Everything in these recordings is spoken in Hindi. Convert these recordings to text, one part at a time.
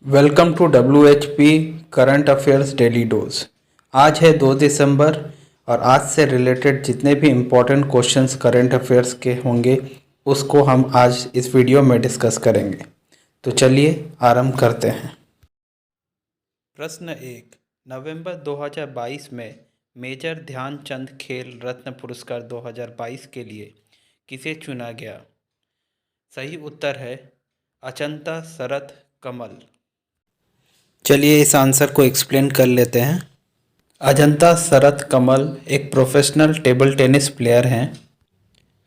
Welcome to WHP current affairs daily dose. आज है 2 दिसंबर और आज से रिलेटेड जितने भी इम्पोर्टेंट क्वेश्चंस करंट अफेयर्स के होंगे उसको हम आज इस वीडियो में डिस्कस करेंगे। तो चलिए आरंभ करते हैं। प्रश्न 1। नवंबर 2022 में मेजर ध्यानचंद खेल रत्न पुरस्कार 2022 के लिए किसे चुना गया? सही उत्तर है अचंता शरथ कमल। चलिए इस आंसर को एक्सप्लेन कर लेते हैं। अजंता शरथ कमल एक प्रोफेशनल टेबल टेनिस प्लेयर हैं।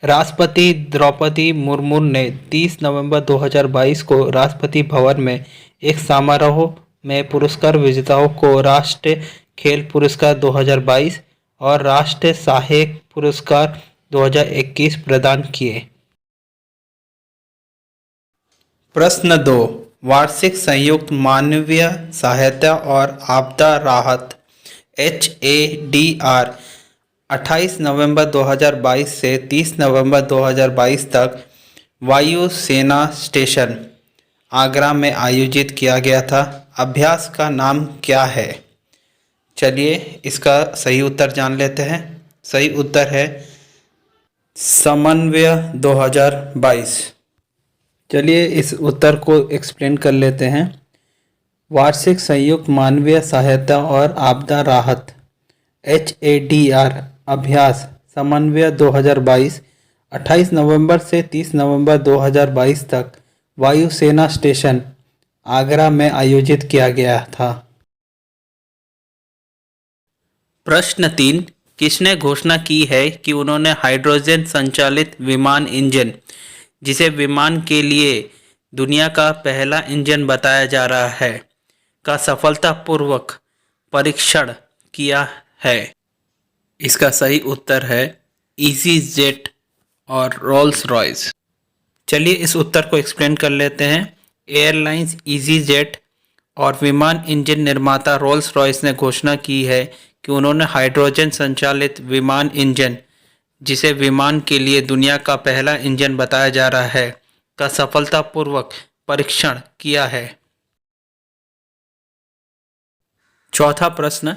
राष्ट्रपति द्रौपदी मुर्मू ने 30 नवंबर 2022 को राष्ट्रपति भवन में एक समारोह में पुरस्कार विजेताओं को राष्ट्रीय खेल पुरस्कार 2022 और राष्ट्रीय सहायक पुरस्कार 2021 प्रदान किए। प्रश्न 2। वार्षिक संयुक्त मानवीय सहायता और आपदा राहत HADR 28 नवंबर 2022 से 30 नवंबर 2022 तक वायु सेना स्टेशन आगरा में आयोजित किया गया था। अभ्यास का नाम क्या है? चलिए इसका सही उत्तर जान लेते हैं। सही उत्तर है समन्वय 2022। चलिए इस उत्तर को एक्सप्लेन कर लेते हैं। वार्षिक संयुक्त मानवीय सहायता और आपदा राहत HADR अभ्यास समन्वय 2022 28 नवंबर से 30 नवंबर 2022 तक वायु सेना स्टेशन आगरा में आयोजित किया गया था। प्रश्न 3। किसने घोषणा की है कि उन्होंने हाइड्रोजन संचालित विमान इंजन, जिसे विमान के लिए दुनिया का पहला इंजन बताया जा रहा है, का सफलतापूर्वक परीक्षण किया है? इसका सही उत्तर है EasyJet और रोल्स रॉयस। चलिए इस उत्तर को एक्सप्लेन कर लेते हैं। एयरलाइंस EasyJet और विमान इंजन निर्माता रोल्स रॉयस ने घोषणा की है कि उन्होंने हाइड्रोजन संचालित विमान इंजन, जिसे विमान के लिए दुनिया का पहला इंजन बताया जा रहा है, का सफलतापूर्वक परीक्षण किया है। चौथा प्रश्न।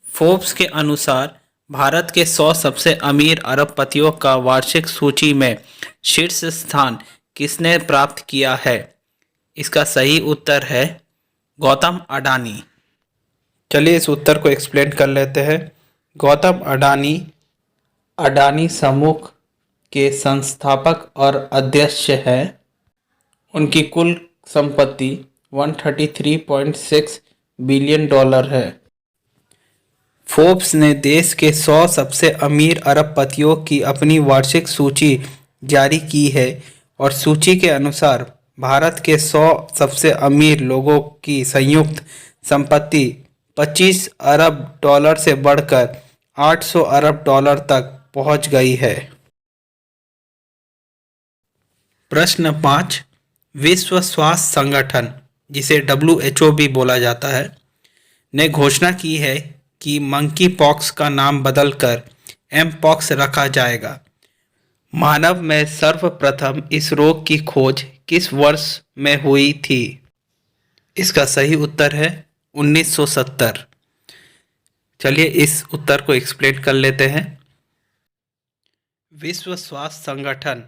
फोर्ब्स के अनुसार भारत के 100 सबसे अमीर अरबपतियों का वार्षिक सूची में शीर्ष स्थान किसने प्राप्त किया है? इसका सही उत्तर है गौतम अडानी। चलिए इस उत्तर को एक्सप्लेन कर लेते हैं। गौतम अडानी अडानी समूह के संस्थापक और अध्यक्ष हैं। उनकी कुल संपत्ति $133.6 बिलियन है। फोर्ब्स ने देश के 100 सबसे अमीर अरबपतियों की अपनी वार्षिक सूची जारी की है और सूची के अनुसार भारत के 100 सबसे अमीर लोगों की संयुक्त संपत्ति $25 अरब से बढ़कर $800 अरब तक पहुंच गई है। प्रश्न 5। विश्व स्वास्थ्य संगठन, जिसे WHO भी बोला जाता है, ने घोषणा की है कि मंकी पॉक्स का नाम बदलकर एमपॉक्स रखा जाएगा। मानव में सर्वप्रथम इस रोग की खोज किस वर्ष में हुई थी? इसका सही उत्तर है 1970। चलिए इस उत्तर को एक्सप्लेन कर लेते हैं। विश्व स्वास्थ्य संगठन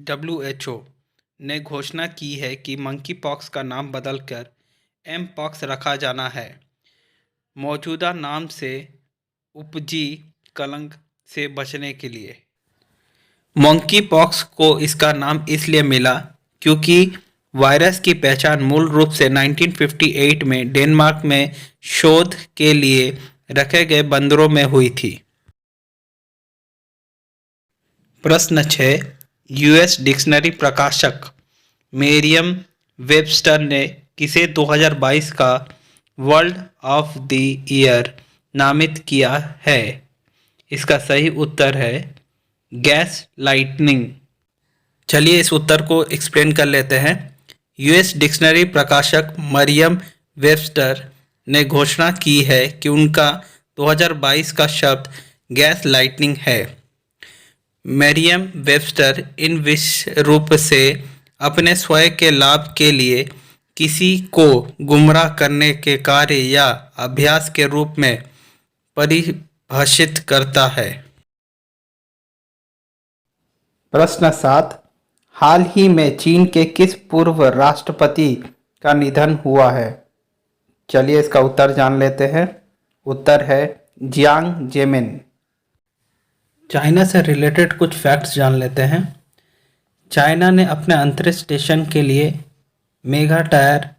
WHO ने घोषणा की है कि मंकी पॉक्स का नाम बदलकर एमपॉक्स रखा जाना है। मौजूदा नाम से उपजी कलंक से बचने के लिए। मंकी पॉक्स को इसका नाम इसलिए मिला क्योंकि वायरस की पहचान मूल रूप से 1958 में डेनमार्क में शोध के लिए रखे गए बंदरों में हुई थी। प्रश्न 6। US डिक्शनरी प्रकाशक मेरियम वेबस्टर ने किसे 2022 का वर्ल्ड ऑफ द ईयर नामित किया है? इसका सही उत्तर है गैस लाइटनिंग। चलिए इस उत्तर को एक्सप्लेन कर लेते हैं। US डिक्शनरी प्रकाशक मरियम वेबस्टर ने घोषणा की है कि उनका 2022 का शब्द गैस लाइटनिंग है। मरियम वेबस्टर इन विशेष रूप से अपने स्वयं के लाभ के लिए किसी को गुमराह करने के कार्य या अभ्यास के रूप में परिभाषित करता है। प्रश्न 7, हाल ही में चीन के किस पूर्व राष्ट्रपति का निधन हुआ है? चलिए इसका उत्तर जान लेते हैं। उत्तर है जियांग जेमिन। चाइना से रिलेटेड कुछ फैक्ट्स जान लेते हैं। चाइना ने अपने अंतरिक्ष स्टेशन के लिए मेगा टायर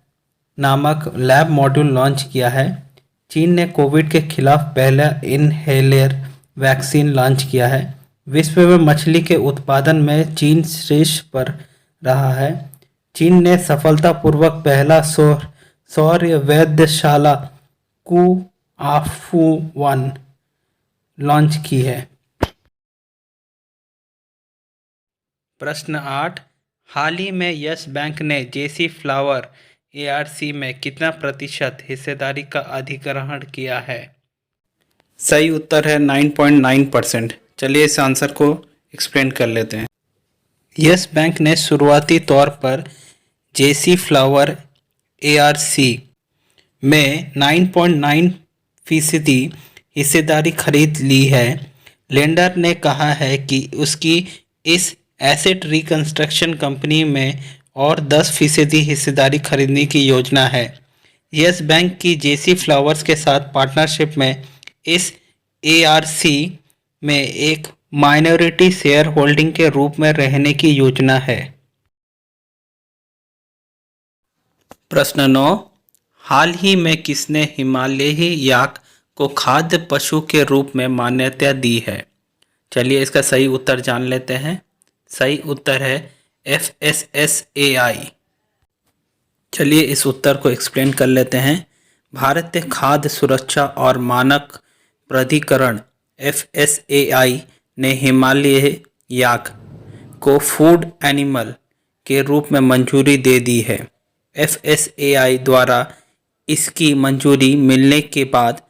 नामक लैब मॉड्यूल लॉन्च किया है। चीन ने कोविड के खिलाफ पहला इनहेलर वैक्सीन लॉन्च किया है। विश्व में मछली के उत्पादन में चीन शीर्ष पर रहा है। चीन ने सफलतापूर्वक पहला सौर वेधशाला कुआंफू-1 लॉन्च की है। प्रश्न 8, हाल ही में यस बैंक ने जेसी फ्लावर एआरसी में कितना प्रतिशत हिस्सेदारी का अधिग्रहण किया है? सही उत्तर है 9.9%। चलिए इस आंसर को एक्सप्लेन कर लेते हैं। यस बैंक ने शुरुआती तौर पर जेसी फ्लावर एआरसी में 9.9% हिस्सेदारी खरीद ली है। लेंडर ने कहा है कि उसकी इस एसेट रिकंस्ट्रक्शन कंपनी में और 10% हिस्सेदारी खरीदने की योजना है। यस बैंक की जेसी फ्लावर्स के साथ पार्टनरशिप में इस एआरसी में एक माइनॉरिटी शेयर होल्डिंग के रूप में रहने की योजना है। प्रश्न 9, हाल ही में किसने हिमालयी याक को खाद्य पशु के रूप में मान्यता दी है? चलिए इसका सही उत्तर जान लेते हैं। सही उत्तर है FSSAI। चलिए इस उत्तर को एक्सप्लेन कर लेते हैं। भारतीय खाद्य सुरक्षा और मानक प्राधिकरण FSAI ने हिमालयी याक को फूड एनिमल के रूप में मंजूरी दे दी है। FSAI द्वारा इसकी मंजूरी मिलने के बाद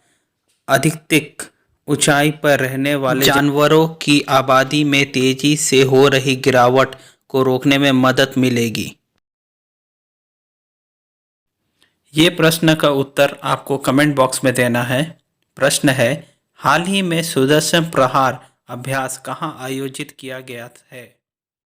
अधिकतम ऊंचाई पर रहने वाले जानवरों की आबादी में तेजी से हो रही गिरावट को रोकने में मदद मिलेगी। ये प्रश्न का उत्तर आपको कमेंट बॉक्स में देना है। प्रश्न है, हाल ही में सुदर्शन प्रहार अभ्यास कहाँ आयोजित किया गया है?